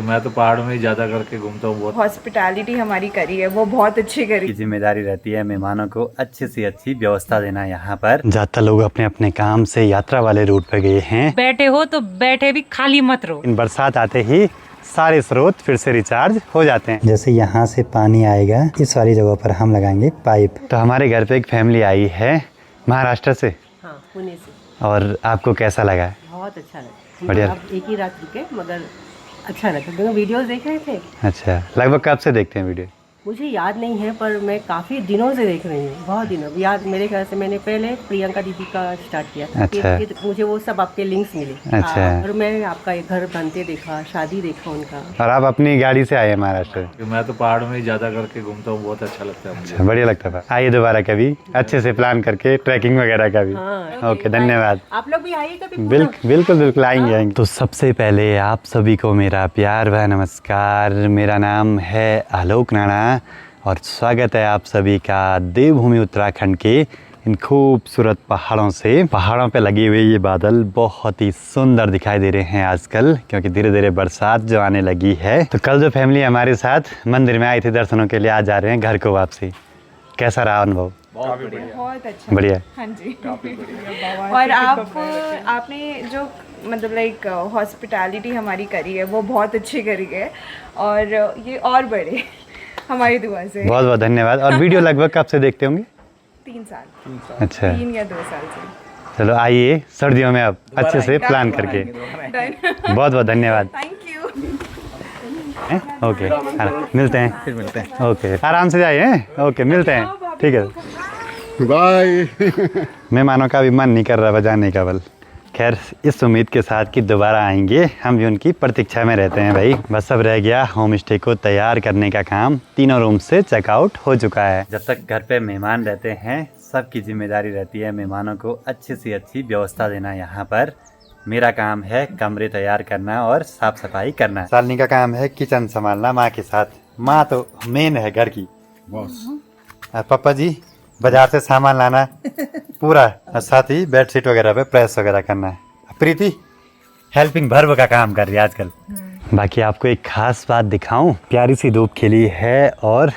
मैं तो पहाड़ में ही ज्यादा करके घूमता हूँ। बहुत हॉस्पिटैलिटी हमारी करी है, वो बहुत अच्छी करी। की जिम्मेदारी रहती है मेहमानों को अच्छी से अच्छी व्यवस्था देना। यहाँ पर ज्यादातर लोग अपने अपने काम से यात्रा वाले रूट पे गए हैं। बैठे हो तो बैठे भी खाली मत रहो। इन बरसात आते ही सारे स्रोत फिर से रिचार्ज हो जाते हैं। जैसे यहाँ से पानी आएगा, इस वाली जगह पर हम लगाएंगे पाइप। तो हमारे घर पे एक फैमिली आई है महाराष्ट्र से। हाँ, पुणे से। और आपको कैसा लगा? बहुत अच्छा लगा। बढ़िया। अब एक ही रात रुके मगर अच्छा लगा, क्योंकि वीडियोस देख रहे थे। अच्छा, लगभग कब से देखते हैं वीडियो? मुझे याद नहीं है पर मैं काफ़ी दिनों से देख रही हूँ, बहुत दिनों। याद मेरे ख्याल से मैंने पहले प्रियंका दीदी का स्टार्ट किया था। अच्छा। फिर मुझे वो सब आपके लिंक्स मिले। अच्छा। और मैं आपका एक घर बनते देखा, शादी देखा उनका। और आप अपनी गाड़ी से आए हैं महाराष्ट्र? मैं तो पहाड़ में ही ज्यादा करके घूमता हूँ, बहुत अच्छा लगता है मुझे। अच्छा, बढ़िया लगता था। आइए दोबारा कभी अच्छे से प्लान करके ट्रैकिंग वगैरह का भी। हाँ, ओके, धन्यवाद। आप लोग भी आइए कभी। बिल्कुल बिल्कुल आएंगे। तो सबसे पहले आप सभी को मेरा प्यार व नमस्कार। मेरा नाम है आलोक राणा और स्वागत है आप सभी का देवभूमि उत्तराखंड के इन खूबसूरत पहाड़ों से। पहाड़ों पे लगे हुए ये बादल बहुत ही सुंदर दिखाई दे रहे हैं आजकल, क्योंकि धीरे धीरे बरसात जो आने लगी है। तो कल जो फैमिली हमारे साथ मंदिर में आई थी दर्शनों के लिए, आज जा रहे हैं घर को वापसी। कैसा रहा अनुभव? बहुत अच्छा। बढ़िया। हाँ जी। और आपने जो मतलब लाइक हॉस्पिटैलिटी हमारी करी है, वो बहुत अच्छी करी है और ये और बढ़े हमारी दुआ से। बहुत बहुत धन्यवाद। और वीडियो लगभग कब से देखते होंगे? 3 साल। अच्छा, 3 या 2 साल से। चलो आइए सर्दियों में अब अच्छे से प्लान करके। बहुत बहुत धन्यवाद। Thank you. ओके, मिलते हैं। फिर मिलते हैं। ओके, आराम से जाइए। ओके, मिलते हैं। ठीक है, बाय। मेहमानों का भी मन नहीं कर रहा बजाने का बल। खैर, इस उम्मीद के साथ कि दोबारा आएंगे, हम भी उनकी प्रतीक्षा में रहते हैं भाई। बस अब रह गया होम स्टे को तैयार करने का काम। तीनों रूम से चेकआउट हो चुका है। जब तक घर पे मेहमान रहते हैं, सबकी जिम्मेदारी रहती है मेहमानों को अच्छी से अच्छी व्यवस्था देना। यहाँ पर मेरा काम है कमरे तैयार करना और साफ सफाई करना। शालिनी का काम है किचन संभालना माँ के साथ। माँ तो मेन है घर की बॉस। और पापा जी बाजार से सामान लाना पूरा, और साथ ही बेडशीट वगैरह पे प्रेस वगैरह करना है। प्रीति हेल्पिंग वर्ब का काम कर रही है आजकल। बाकी आपको एक खास बात दिखाऊं, प्यारी सी धूप खिली है और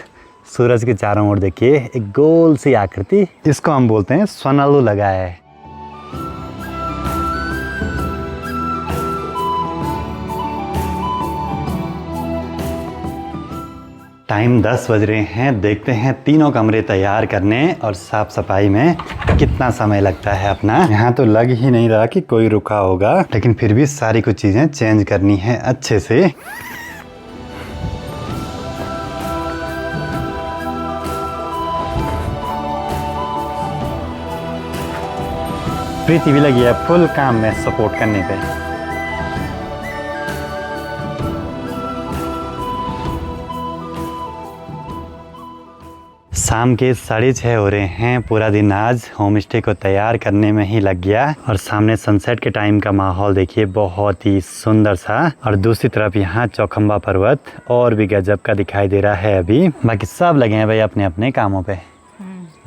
सूरज के चारों ओर देखिए एक गोल सी आकृति, इसको हम बोलते हैं स्वनलु लगा है। टाइम 10 बज रहे हैं। देखते हैं तीनों कमरे तैयार करने और साफ सफाई में कितना समय लगता है अपना। यहाँ तो लग ही नहीं रहा कि कोई रुका होगा, लेकिन फिर भी सारी कुछ चीजें चेंज करनी है अच्छे से। प्रीति भी लगी है फुल काम में सपोर्ट करने पे। शाम के 6:30 हो रहे हैं। पूरा दिन आज होम स्टे को तैयार करने में ही लग गया। और सामने सनसेट के टाइम का माहौल देखिए, बहुत ही सुंदर सा। और दूसरी तरफ यहाँ चौखंबा पर्वत और भी गजब का दिखाई दे रहा है अभी। बाकी सब लगे हैं भाई अपने अपने कामों पे,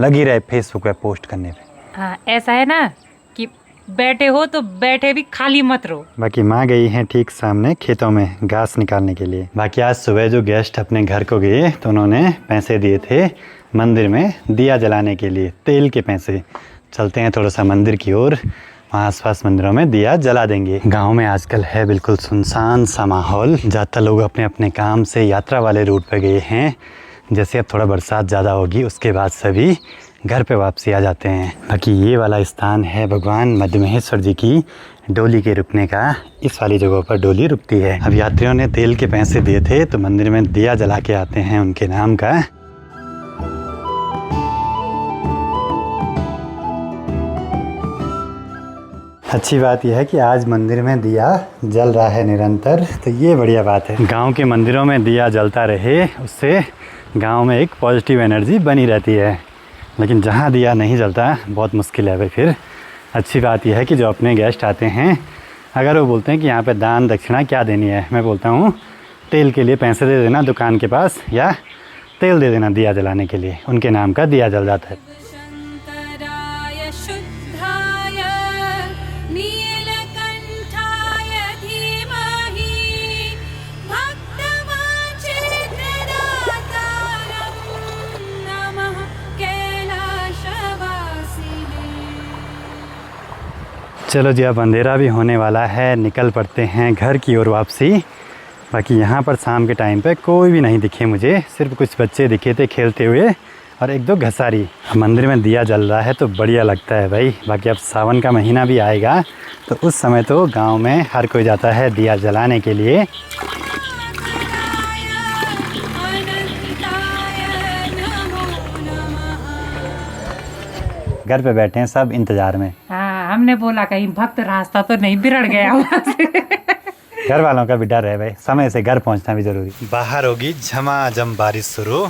लगी रहे फेसबुक पे पोस्ट करने पे। हाँ, ऐसा है ना कि बैठे हो तो बैठे भी खाली मत रहो। बाकी माँ गई हैं ठीक सामने खेतों में घास निकालने के लिए। बाकी आज सुबह जो गेस्ट अपने घर को गए तो उन्होंने पैसे दिए थे मंदिर में दिया जलाने के लिए, तेल के पैसे। चलते हैं थोड़ा सा मंदिर की ओर, वहाँ आसपास मंदिरों में दिया जला देंगे। गांव में आजकल है बिल्कुल सुनसान सा माहौल। ज़्यादातर लोग अपने अपने काम से यात्रा वाले रूट पे गए हैं। जैसे अब थोड़ा बरसात ज़्यादा होगी उसके बाद सभी घर पे वापसी आ जाते हैं। बाकी ये वाला स्थान है भगवान मद्दमहेश्वर जी की डोली के रुकने का। इस वाली जगह पर डोली रुकती है। अब यात्रियों ने तेल के पैसे दिए थे तो मंदिर में दिया जला के आते हैं उनके नाम का। अच्छी बात यह है कि आज मंदिर में दिया जल रहा है निरंतर, तो ये बढ़िया बात है। गांव के मंदिरों में दिया जलता रहे, उससे गांव में एक पॉजिटिव एनर्जी बनी रहती है। लेकिन जहाँ दिया नहीं जलता बहुत मुश्किल है भाई। फिर अच्छी बात यह है कि जो अपने गेस्ट आते हैं, अगर वो बोलते हैं कि यहाँ पे दान दक्षिणा क्या देनी है, मैं बोलता हूँ तेल के लिए पैसे दे देना दुकान के पास, या तेल दे देना दिया जलाने के लिए, उनके नाम का दिया जल जाता है। चलो जी, अब अंधेरा भी होने वाला है, निकल पड़ते हैं घर की ओर वापसी। बाकी यहाँ पर शाम के टाइम पे कोई भी नहीं दिखे मुझे, सिर्फ कुछ बच्चे दिखे थे खेलते हुए और एक दो घसारी। मंदिर में दिया जल रहा है तो बढ़िया लगता है भाई। बाकी अब सावन का महीना भी आएगा तो उस समय तो गांव में हर कोई जाता है दिया जलाने के लिए। घर पे बैठे हैं सब इंतजार में। हाँ, हमने बोला कहीं भक्त रास्ता तो नहीं बिगड़ गया वहाँ से। घर वालों का भी डर है भाई, समय से घर पहुंचना भी जरूरी। बाहर होगी झमाझम बारिश शुरू।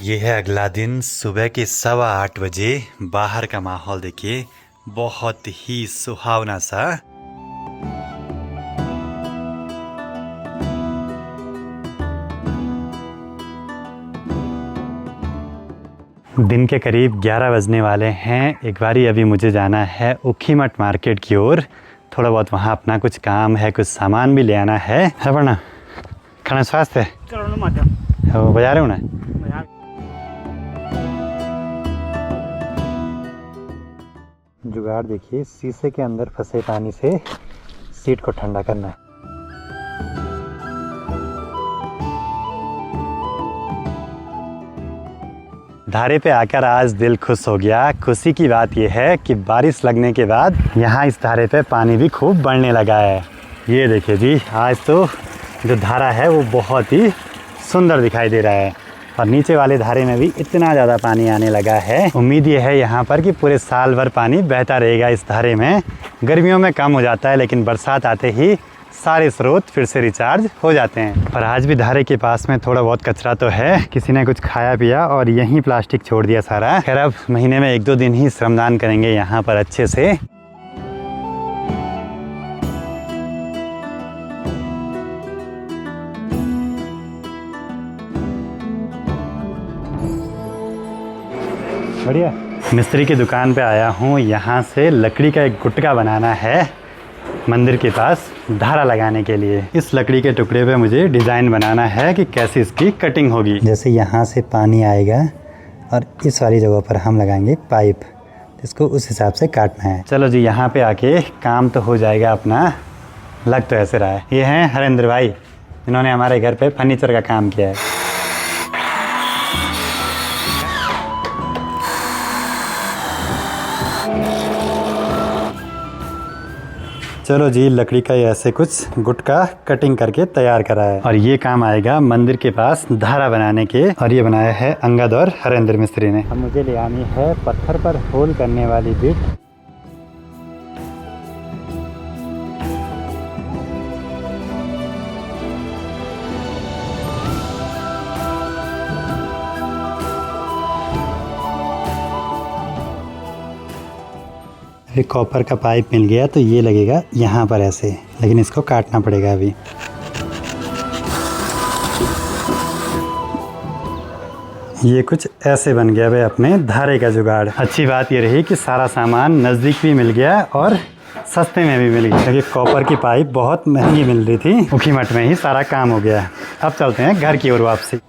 ये है अगला दिन, सुबह के 8:15 बजे। बाहर का माहौल देखिए, बहुत ही सुहावना सा। दिन के करीब 11 बजने वाले हैं। एक बारी अभी मुझे जाना है ऊखीमठ मार्केट की ओर। थोड़ा बहुत वहाँ अपना कुछ काम है, कुछ सामान भी ले आना है वरना खाना स्वास्थ्य हो बजा रहे हो ना। जुगाड़ देखिए, शीशे के अंदर फंसे पानी से सीट को ठंडा करना है। धारे पे आकर आज दिल खुश हो गया। खुशी की बात यह है कि बारिश लगने के बाद यहाँ इस धारे पे पानी भी खूब बढ़ने लगा है। ये देखिए जी, आज तो जो धारा है वो बहुत ही सुंदर दिखाई दे रहा है और नीचे वाले धारे में भी इतना ज़्यादा पानी आने लगा है। उम्मीद ये है यहाँ पर कि पूरे साल भर पानी बहता रहेगा इस धारे में। गर्मियों में कम हो जाता है लेकिन बरसात आते ही सारे स्रोत फिर से रिचार्ज हो जाते हैं। पर आज भी धारे के पास में थोड़ा बहुत कचरा तो है, किसी ने कुछ खाया पिया और यहीं प्लास्टिक छोड़ दिया सारा। खैर अब महीने में 1-2 दिन ही श्रमदान करेंगे यहाँ पर अच्छे से। बढ़िया। मिस्त्री की दुकान पे आया हूँ, यहाँ से लकड़ी का एक गुटका बनाना है मंदिर के पास धारा लगाने के लिए। इस लकड़ी के टुकड़े पे मुझे डिज़ाइन बनाना है कि कैसे इसकी कटिंग होगी। जैसे यहाँ से पानी आएगा और इस वाली जगह पर हम लगाएंगे पाइप, इसको उस हिसाब से काटना है। चलो जी, यहाँ पे आके काम तो हो जाएगा अपना, लग तो ऐसे रहा है। ये हैं हरेंद्र भाई, इन्होंने हमारे घर पे फर्नीचर का काम किया है। चलो जी, लकड़ी का ऐसे कुछ गुटका कटिंग करके तैयार करा है और ये काम आएगा मंदिर के पास धारा बनाने के। और ये बनाया है अंगद और हरेंद्र मिस्त्री ने। अब मुझे ले आनी है पत्थर पर होल करने वाली बिट। एक कॉपर का पाइप मिल गया तो ये लगेगा यहाँ पर ऐसे, लेकिन इसको काटना पड़ेगा अभी। ये कुछ ऐसे बन गया भाई अपने धारे का जुगाड़। अच्छी बात ये रही कि सारा सामान नज़दीक भी मिल गया और सस्ते में भी मिल गया, क्योंकि कॉपर की पाइप बहुत महंगी मिल रही थी। ऊखीमठ में ही सारा काम हो गया। अब चलते हैं घर की ओर वापसी।